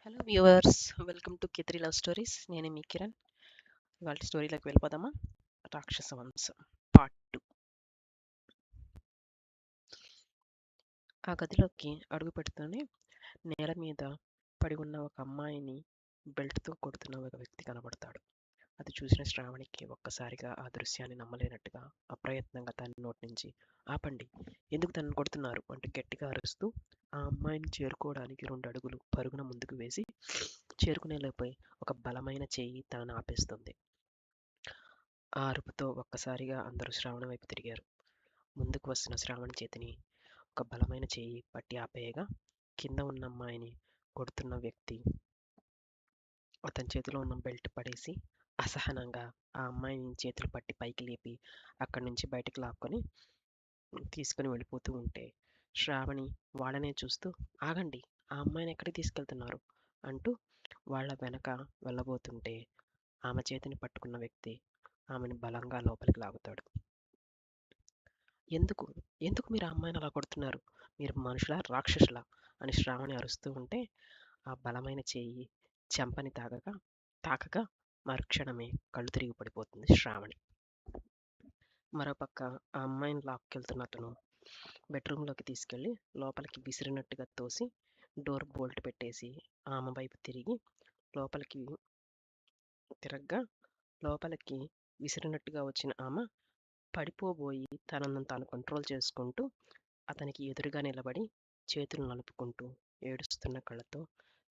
Hello viewers, welcome to కిత్రి love stories. నేను మీ కిరణ్. ఇవాళ స్టోరీలోకి వెళ్ళిపోదామా? రాక్షస వంశం పార్ట్ 2. ఆ గదిలోకి అడుగు పెడుతూనే నేల మీద పడి ఉన్న ఒక అమ్మాయిని బెల్ట్తో కొడుతున్న ఒక వ్యక్తి కనబడతాడు. అది చూసిన శ్రావణికి ఒక్కసారిగా ఆ దృశ్యాన్ని నమ్మలేనట్టుగా అప్రయత్నంగా తన నోటి నుంచి ఆపండి, ఎందుకు తనను కొడుతున్నారు అంటూ గట్టిగా అరుస్తూ ఆ అమ్మాయిని చేరుకోవడానికి 2 అడుగులు పరుగున ముందుకు వేసి చేరుకునేలోపే ఒక బలమైన చెయ్యి తనను ఆపేస్తుంది. ఆ అరుపుతో ఒక్కసారిగా అందరూ శ్రావణి వైపు తిరిగారు. ముందుకు వస్తున్న శ్రావణి చేతిని ఒక బలమైన చెయ్యి పట్టి ఆపేయగా కింద ఉన్న అమ్మాయిని కొడుతున్న వ్యక్తి అతని చేతిలో ఉన్న బెల్ట్ పడేసి అసహనంగా ఆ అమ్మాయిని చేతులు పట్టి పైకి లేపి అక్కడి నుంచి బయటకు లాక్కొని తీసుకుని వెళ్ళిపోతూ ఉంటే శ్రావణి వాళ్ళనే చూస్తూ ఆగండి, ఆ అమ్మాయిని ఎక్కడికి తీసుకెళ్తున్నారు అంటూ వాళ్ళ వెనక వెళ్ళబోతుంటే ఆమె చేతిని పట్టుకున్న వ్యక్తి ఆమెను బలంగా లోపలికి లాగుతాడు. ఎందుకు ఎందుకు మీరు ఆ అమ్మాయిని అలా కొడుతున్నారు? మీరు మనుషులా రాక్షసులా అని శ్రావణి అరుస్తూ ఉంటే ఆ బలమైన చేయి చెంపని తాకగా మరుక్షణమే కళ్ళు తిరిగి పడిపోతుంది శ్రావణి. మరోపక్క ఆ అమ్మాయిని లాక్కెళ్తున్న అతను బెడ్రూమ్లోకి తీసుకెళ్లి లోపలికి విసిరినట్టుగా తోసి డోర్ బోల్ట్ పెట్టేసి ఆమె వైపు తిరిగి లోపలికి తిరగ్గా లోపలికి విసిరినట్టుగా వచ్చిన ఆమె పడిపోబోయి తనను తాను కంట్రోల్ చేసుకుంటూ అతనికి ఎదురుగా నిలబడి చేతులు నలుపుకుంటూ ఏడుస్తున్న కళ్ళతో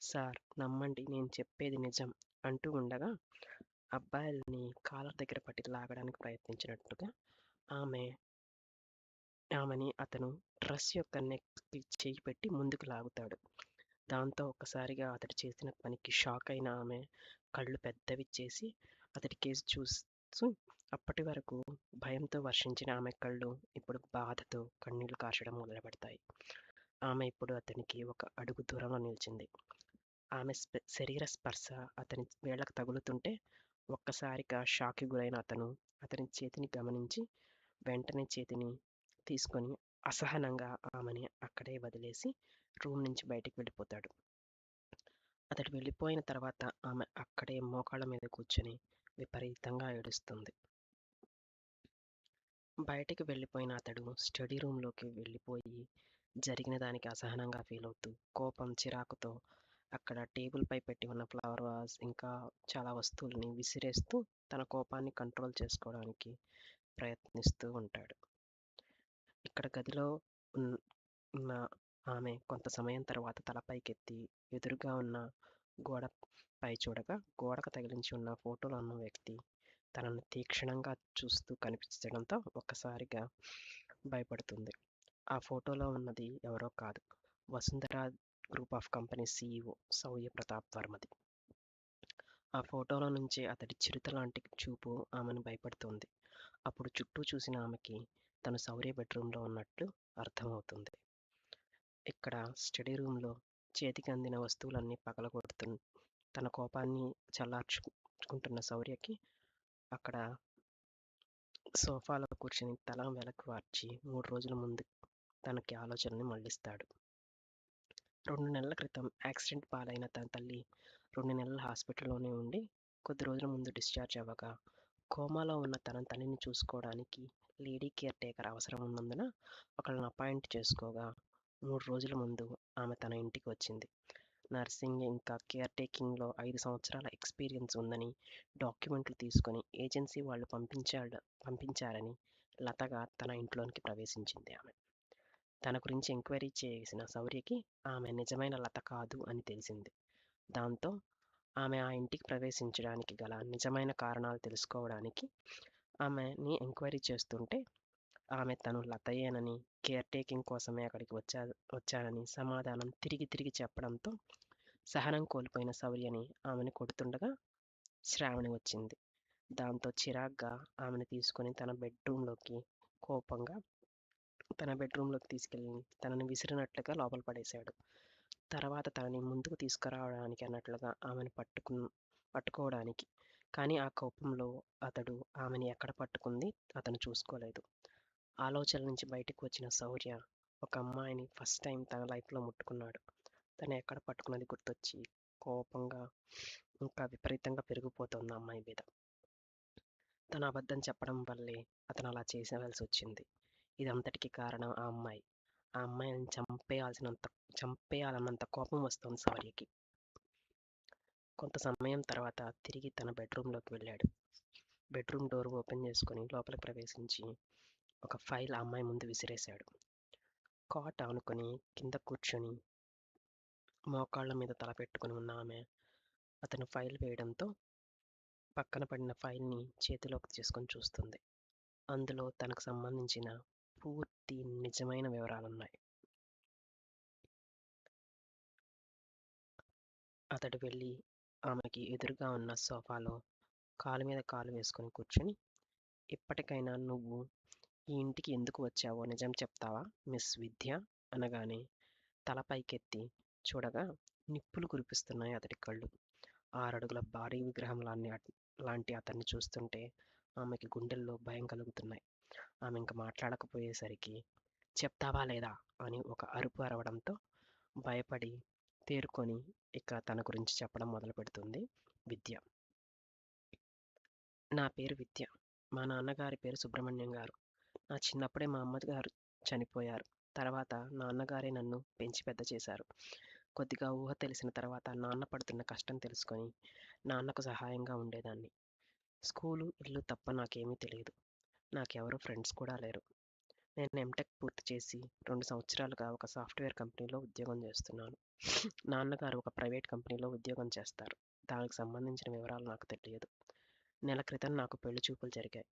సార్ నమ్మండి, నేను చెప్పేది నిజం అంటూ ఉండగా అబ్బాయిల్ని కాలర్ దగ్గర పట్టి లాగడానికి ప్రయత్నించినట్టుగా ఆమెని అతను డ్రెస్ యొక్క నెక్కి చేయి పెట్టి ముందుకు లాగుతాడు. దాంతో ఒక్కసారిగా అతడు చేసిన పనికి షాక్ అయిన ఆమె కళ్ళు పెద్దవి చేసి అతడి కేసు చూస్తూ అప్పటి వరకు భయంతో వర్షించిన ఆమె కళ్ళు ఇప్పుడు బాధతో కన్నీళ్లు కార్చడం మొదలుపెడతాయి. ఆమె ఇప్పుడు అతనికి ఒక అడుగు దూరంలో నిలిచింది. ఆమె శరీర స్పర్శ అతని వేళ్లకు తగులుతుంటే ఒక్కసారిగా షాక్కి గురైన అతను అతని చేతిని గమనించి వెంటనే చేతిని తీసుకొని అసహనంగా ఆమెని అక్కడే వదిలేసి రూమ్ నుంచి బయటికి వెళ్ళిపోతాడు. అతడు వెళ్ళిపోయిన తర్వాత ఆమె అక్కడే మోకాళ్ళ మీద కూర్చొని విపరీతంగా ఏడుస్తుంది. బయటికి వెళ్ళిపోయిన అతడు స్టడీ రూమ్లోకి వెళ్ళిపోయి జరిగిన దానికి అసహనంగా ఫీల్ అవుతూ కోపం చిరాకుతో అక్కడ టేబుల్ పై పెట్టి ఉన్న ఫ్లవర్ వాజ్ ఇంకా చాలా వస్తువుల్ని విసిరేస్తూ తన కోపాన్ని కంట్రోల్ చేసుకోవడానికి ప్రయత్నిస్తూ ఉంటాడు. ఇక్కడ గదిలో ఉన్న ఆమె కొంత సమయం తర్వాత తలపైకెత్తి ఎదురుగా ఉన్న గోడపై చూడగా గోడకు తగిలించి ఉన్న ఫోటోలో ఉన్న వ్యక్తి తనను తీక్షణంగా చూస్తూ కనిపించడంతో ఒక్కసారిగా భయపడుతుంది. ఆ ఫోటోలో ఉన్నది ఎవరో కాదు, Vasundhara group of company CEO శౌర్య ప్రతాప్ వర్మది. ఆ ఫోటోలో నుంచే అతడి చిరుత లాంటి చూపు ఆమెను భయపడుతుంది. అప్పుడు చుట్టూ చూసిన ఆమెకి తను శౌర్య బెడ్రూమ్లో ఉన్నట్లు అర్థమవుతుంది. ఇక్కడ స్టడీ రూమ్లో చేతికి అందిన వస్తువులన్నీ పగలగొడుతూ తన కోపాన్ని చల్లార్చుకుంటున్న శౌర్యకి అక్కడ సోఫాలో కూర్చుని తల వెనక్కి వార్చి 3 రోజుల ముందు తనకి ఆలోచనని మళ్లిస్తాడు. 2 నెలల క్రితం యాక్సిడెంట్ పాలైన తన తల్లి 2 నెలలు హాస్పిటల్లోనే ఉండి కొద్ది రోజుల ముందు డిశ్చార్జ్ అవ్వగా కోమాలో ఉన్న తన తల్లిని చూసుకోవడానికి లేడీ కేర్ టేకర్ అవసరం ఉన్నందున ఒకళ్ళని అపాయింట్ చేసుకోగా 3 రోజుల ముందు ఆమె తన ఇంటికి వచ్చింది. నర్సింగ్ ఇంకా కేర్ టేకింగ్లో 5 సంవత్సరాల ఎక్స్పీరియన్స్ ఉందని డాక్యుమెంట్లు తీసుకొని ఏజెన్సీ వాళ్ళు పంపించారని లతగా తన ఇంట్లోనికి ప్రవేశించింది. ఆమె తన గురించి ఎంక్వైరీ చేసిన శౌర్యకి ఆమె నిజమైన లత కాదు అని తెలిసింది. దాంతో ఆమె ఆ ఇంటికి ప్రవేశించడానికి గల నిజమైన కారణాలు తెలుసుకోవడానికి ఆమెని ఎంక్వైరీ చేస్తుంటే ఆమె తను లతయేనని, కేర్ టేకింగ్ కోసమే అక్కడికి వచ్చానని సమాధానం తిరిగి చెప్పడంతో సహనం కోల్పోయిన శౌర్యని ఆమెను కొడుతుండగా శ్రావణి వచ్చింది. దాంతో చిరాగ్గా ఆమెను తీసుకొని కోపంగా తన బెడ్రూమ్లోకి తీసుకెళ్ళి తనని విసిరినట్లుగా లోపల పడేశాడు. తర్వాత తనని ముందుకు తీసుకురావడానికి అన్నట్లుగా ఆమెను పట్టుకోవడానికి, కానీ ఆ కోపంలో అతడు ఆమెని ఎక్కడ పట్టుకుంది అతను చూసుకోలేదు. ఆలోచనల నుంచి బయటకు వచ్చిన శౌర్య ఒక అమ్మాయిని ఫస్ట్ టైం తన లైఫ్లో ముట్టుకున్నాడు. తను ఎక్కడ పట్టుకున్నది గుర్తొచ్చి కోపంగా ఇంకా విపరీతంగా పెరిగిపోతుంది ఆ అమ్మాయి మీద. తను అబద్ధం చెప్పడం వల్లే అతను అలా చేసేవలసొచ్చింది. ఇదంతటికి కారణం ఆ అమ్మాయి. ఆ అమ్మాయిని చంపేయాలన్నంత కోపం వస్తుంది శౌర్యకి. కొంత సమయం తర్వాత తిరిగి తన బెడ్రూమ్‌లోకి వెళ్ళాడు. బెడ్రూమ్ డోర్ ఓపెన్ చేసుకొని లోపలికి ప్రవేశించి ఒక ఫైల్ ఆ అమ్మాయి ముందు విసిరేశాడు. కాట్ ఆనుకొని కింద కూర్చొని మోకాళ్ళ మీద తల పెట్టుకొని ఉన్న ఆమె అతను ఫైల్ వేయడంతో పక్కన పడిన ఫైల్‌ని చేతిలోకి తీసుకొని చూస్తుంది. అందులో తనకు సంబంధించిన పూర్తి నిజమైన వివరాలున్నాయి. అతడు వెళ్ళి ఆమెకి ఎదురుగా ఉన్న సోఫాలో కాలు మీద కాలు వేసుకొని కూర్చొని, "ఇప్పటికైనా నువ్వు ఈ ఇంటికి ఎందుకు వచ్చావో నిజం చెప్తావా మిస్ విద్య?" అనగానే తల పైకెత్తి చూడగా నిప్పులు కురిపిస్తున్నాయి అతడి కళ్ళు. 6 అడుగుల భారీ విగ్రహం లాంటి అతన్ని చూస్తుంటే ఆమెకి గుండెల్లో భయం కలుగుతున్నాయి. ఆమె ఇంక మాట్లాడకపోయేసరికి "చెప్తావా లేదా" అని ఒక అరుపు అరవడంతో భయపడి తేరుకొని ఇక తన గురించి చెప్పడం మొదలుపెడుతుంది విద్య. "నా పేరు విద్య. మా నాన్నగారి పేరు సుబ్రహ్మణ్యం గారు. నా చిన్నప్పుడే మా అమ్మగారు చనిపోయారు. తర్వాత నాన్నగారే నన్ను పెంచి పెద్ద చేశారు. కొద్దిగా ఊహ తెలిసిన తర్వాత నాన్న పడుతున్న కష్టం తెలుసుకొని నాన్నకు సహాయంగా ఉండేదాన్ని. స్కూలు, ఇల్లు తప్ప నాకేమీ తెలీదు. నాకెవరు ఫ్రెండ్స్ కూడా లేరు. నేను ఎంటెక్ పూర్తి చేసి 2 సంవత్సరాలుగా ఒక సాఫ్ట్‌వేర్ కంపెనీలో ఉద్యోగం చేస్తున్నాను. నాన్నగారు ఒక ప్రైవేట్ కంపెనీలో ఉద్యోగం చేస్తారు. దానికి సంబంధించిన వివరాలు నాకు తెలియదు. నెల క్రితం నాకు పెళ్లి చూపులు జరిగాయి.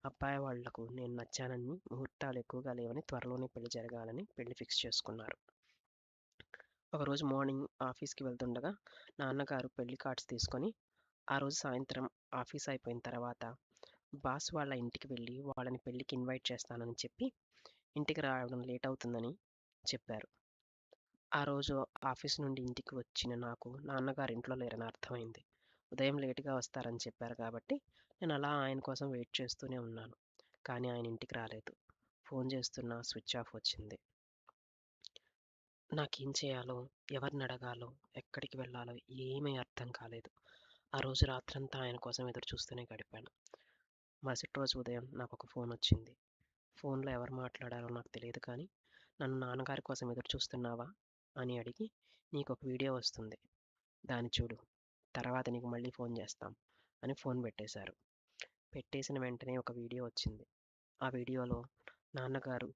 అబ్బాయి వాళ్లకు నేను నచ్చానని, ముహూర్తాలు ఎక్కువగా లేవని, త్వరలోనే పెళ్లి జరగాలని పెళ్లి ఫిక్స్ చేసుకున్నారు. ఒకరోజు మార్నింగ్ ఆఫీస్‌కి వెళ్తుండగా నాన్నగారు పెళ్లి కార్డ్స్ తీసుకొని, ఆ రోజు సాయంత్రం ఆఫీస్ అయిపోయిన తర్వాత బాస్ వాళ్ళ ఇంటికి వెళ్ళి వాళ్ళని పెళ్లికి ఇన్వైట్ చేస్తానని చెప్పి, ఇంటికి రావడం లేట్ అవుతుందని చెప్పారు. ఆ రోజు ఆఫీస్ నుండి ఇంటికి వచ్చిన నాకు నాన్నగారు ఇంట్లో లేరని అర్థమైంది. ఉదయం లేట్‌గా వస్తారని చెప్పారు కాబట్టి నేను అలా ఆయన కోసం వెయిట్ చేస్తూనే ఉన్నాను. కానీ ఆయన ఇంటికి రాలేదు. ఫోన్ చేస్తున్నా స్విచ్ ఆఫ్ వచ్చింది. నాకేం చేయాలో, ఎవరినడగాలో, ఎక్కడికి వెళ్ళాలో ఏమీ అర్థం కాలేదు. ఆ రోజు రాత్రంతా ఆయన కోసం ఎదురు చూస్తూనే గడిపాను. మరుసటి రోజు ఉదయం నాకొక ఫోన్ వచ్చింది. ఫోన్‌లో ఎవరు మాట్లాడారో నాకు తెలియదు కానీ, "నన్ను నాన్నగారి కోసం ఎదురు చూస్తున్నావా?" అని అడిగి, "నీకొక వీడియో వస్తుంది. దాన్ని చూడు. తర్వాత నీకు మళ్ళీ ఫోన్ చేస్తాం" అని ఫోన్ పెట్టేశారు. పెట్టేసిన వెంటనే ఒక వీడియో వచ్చింది. ఆ వీడియోలో నాన్నగారు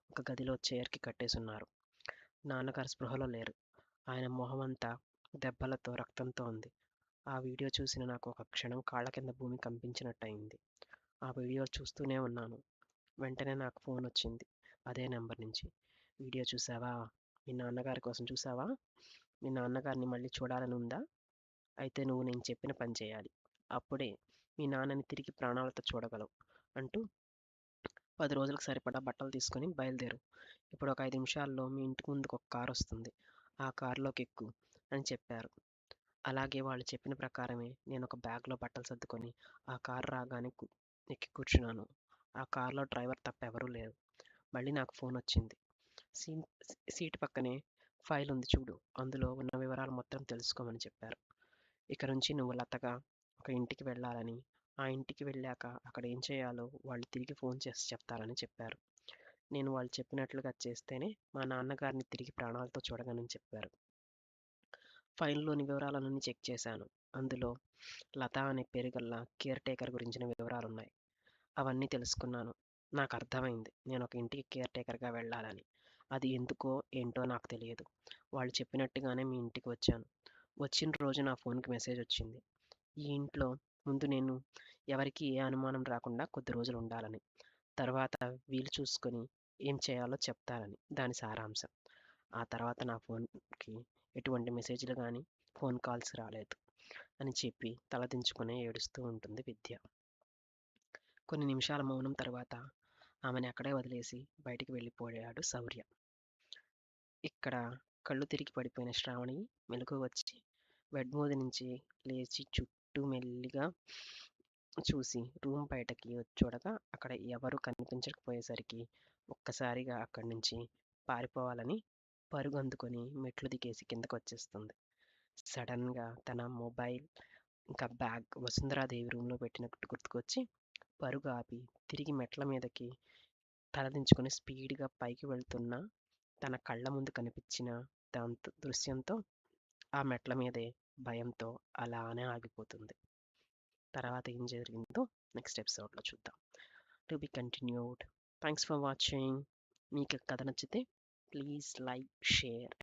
ఒక గదిలో చైర్‌కి కట్టేసున్నారు. నాన్నగారు స్పృహలో లేరు. ఆయన మొహమంతా దెబ్బలతో, రక్తంతో ఉంది. ఆ వీడియో చూసిన నాకు ఒక క్షణం కాళ్ళ కింద భూమి కంపించినట్టయింది. ఆ వీడియో చూస్తూనే ఉన్నాను. వెంటనే నాకు ఫోనొచ్చింది. అదే నంబర్ నుంచి. "వీడియో చూసావా? మీ నాన్నగారి కోసం చూసావా? మీ నాన్నగారిని మళ్ళీ చూడాలని ఉందా? అయితే నువ్వు నేను చెప్పిన పని చేయాలి. అప్పుడే మీ నాన్నని తిరిగి ప్రాణాలతో చూడగలవు" అంటూ 10 రోజులకు సరిపడా బట్టలు తీసుకొని బయలుదేరు. ఇప్పుడు ఒక 5 నిమిషాల్లో మీ ఇంటి ముందుకు ఒక కారొస్తుంది. ఆ కారులోకెక్కు అని చెప్పారు. అలాగే వాళ్ళు చెప్పిన ప్రకారమే నేను ఒక బ్యాగ్‌లో బట్టలు సర్దుకొని ఆ కారు రాగానే ఎక్కి కూర్చున్నాను. ఆ కారులో డ్రైవర్ తప్ప ఎవరూ లేరు. మళ్ళీ నాకు ఫోనొచ్చింది. సీన్ సీటు పక్కనే ఫైల్ ఉంది చూడు. అందులో ఉన్న వివరాలు మొత్తం తెలుసుకోమని చెప్పారు. ఇక నుంచి నువ్వు లతగా ఒక ఇంటికి వెళ్ళాలని, ఆ ఇంటికి వెళ్ళాక అక్కడ ఏం చేయాలో వాళ్ళు తిరిగి ఫోన్ చేసి చెప్తారని చెప్పారు. నేను వాళ్ళు చెప్పినట్లుగా చేస్తేనే మా నాన్నగారిని తిరిగి ప్రాణాలతో చూడగలనని చెప్పారు. ఫైల్‌లోని వివరాలన్నీ చెక్ చేశాను. అందులో లత అనే పేరు గల కేర్ టేకర్ గురించిన వివరాలున్నాయి. అవన్నీ తెలుసుకున్నాను. నాకర్థమైంది. నేనొక ఇంటికి కేర్ టేకర్‌గా వెళ్ళాలని. అది ఎందుకో, ఏంటో నాకు తెలియదు. వాళ్ళు చెప్పినట్టుగానే మీ ఇంటికి వచ్చాను. వచ్చిన రోజు నా ఫోన్‌కి మెసేజొచ్చింది. ఈ ఇంట్లో ముందు నేను ఎవరికీ ఏ అనుమానం రాకుండా కొద్ది రోజులు ఉండాలని. తర్వాత వీలు చూసుకొని ఏం చేయాలో చెప్తారని. దాని సారాంశం. ఆ తర్వాత నా ఫోన్‌కి ఎటువంటి మెసేజ్‌లు గానీ, ఫోన్ కాల్స్ రాలేదు అని చెప్పి తలదించుకుని ఏడుస్తూ ఉంటుంది విద్య. కొన్ని నిమిషాల మౌనం తర్వాత ఆమెని అక్కడే వదిలేసి బయటికి వెళ్ళిపోయాడు శౌర్య. ఇక్కడ కళ్ళు తిరిగి పడిపోయిన శ్రావణి మెలకువ వచ్చి బెడ్ మీద నుంచి లేచి చుట్టూ మెల్లిగా చూసి రూమ్ బయటకి చూడగా అక్కడ ఎవరూ కనిపించకపోయేసరికి ఒక్కసారిగా అక్కడి నుంచి పారిపోవాలని పరుగందుకొని మెట్లు దిగేసి కిందకొచ్చేస్తుంది. సడన్‌గా తన మొబైల్, ఇంకా బ్యాగ్ వసుంధరాదేవి రూమ్‌లో పెట్టినట్టు గుర్తుకొచ్చి, పరుగు ఆపి, తిరిగి మెట్ల మీదకి తలదించుకొని స్పీడ్‌గా పైకి వెళ్తున్న తన కళ్ళ ముందు కనిపించిన దృశ్యంతో ఆ మెట్ల మీదే భయంతో అలానే ఆగిపోతుంది. తర్వాత ఏం జరిగిందో నెక్స్ట్ ఎపిసోడ్‌లో చూద్దాం. To be continued. Thanks for watching. మీకు కథ నచ్చితే ప్లీజ్ లైక్, షేర్